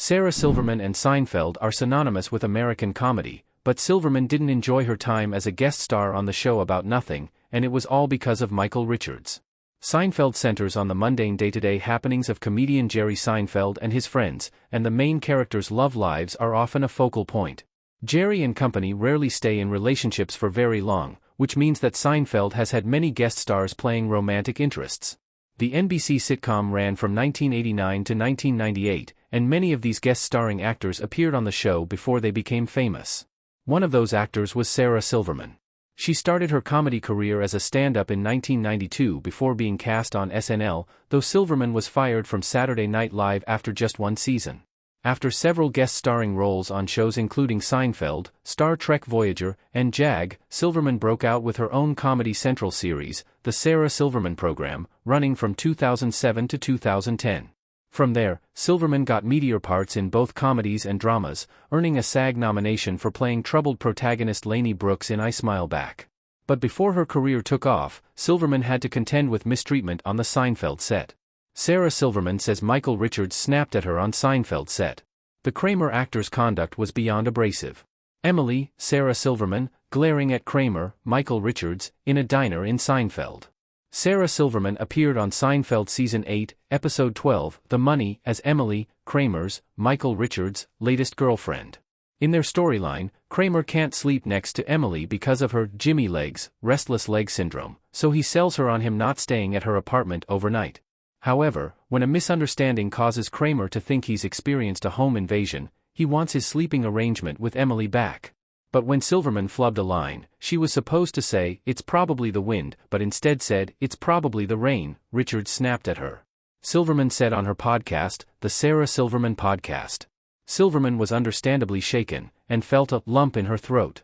Sarah Silverman and Seinfeld are synonymous with American comedy, but Silverman didn't enjoy her time as a guest star on the show about nothing, and it was all because of Michael Richards. Seinfeld centers on the mundane day-to-day happenings of comedian Jerry Seinfeld and his friends, and the main characters' love lives are often a focal point. Jerry and company rarely stay in relationships for very long, which means that Seinfeld has had many guest stars playing romantic interests. The NBC sitcom ran from 1989 to 1998, and many of these guest-starring actors appeared on the show before they became famous. One of those actors was Sarah Silverman. She started her comedy career as a stand-up in 1992 before being cast on SNL, though Silverman was fired from Saturday Night Live after just one season. After several guest-starring roles on shows including Seinfeld, Star Trek Voyager, and JAG, Silverman broke out with her own Comedy Central series, The Sarah Silverman Program, running from 2007 to 2010. From there, Silverman got meatier parts in both comedies and dramas, earning a SAG nomination for playing troubled protagonist Lainey Brooks in I Smile Back. But before her career took off, Silverman had to contend with mistreatment on the Seinfeld set. Sarah Silverman says Michael Richards snapped at her on Seinfeld set. The Kramer actor's conduct was beyond abrasive. Emily, Sarah Silverman, glaring at Kramer, Michael Richards, in a diner in Seinfeld. Sarah Silverman appeared on Seinfeld Season 8, Episode 12, The Money, as Emily, Kramer's, Michael Richards' latest girlfriend. In their storyline, Kramer can't sleep next to Emily because of her Jimmy legs, restless leg syndrome, so he sells her on him not staying at her apartment overnight. However, when a misunderstanding causes Kramer to think he's experienced a home invasion, he wants his sleeping arrangement with Emily back. But when Silverman flubbed a line, she was supposed to say, "It's probably the wind," but instead said, "It's probably the rain." Richards snapped at her. Silverman said on her podcast, The Sarah Silverman Podcast. Silverman was understandably shaken, and felt a lump in her throat.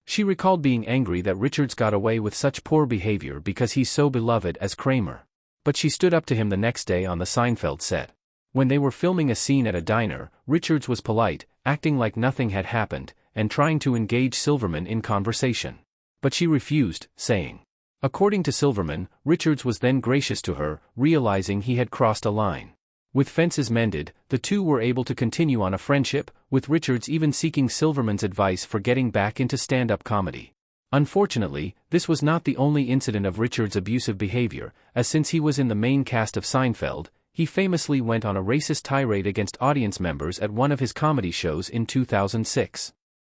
She recalled being angry that Richards got away with such poor behavior because he's so beloved as Kramer. But she stood up to him the next day on the Seinfeld set. When they were filming a scene at a diner, Richards was polite, acting like nothing had happened, and trying to engage Silverman in conversation. But she refused, saying. According to Silverman, Richards was then gracious to her, realizing he had crossed a line. With fences mended, the two were able to continue on a friendship, with Richards even seeking Silverman's advice for getting back into stand-up comedy. Unfortunately, this was not the only incident of Richards' abusive behavior, as since he was in the main cast of Seinfeld, he famously went on a racist tirade against audience members at one of his comedy shows in 2006.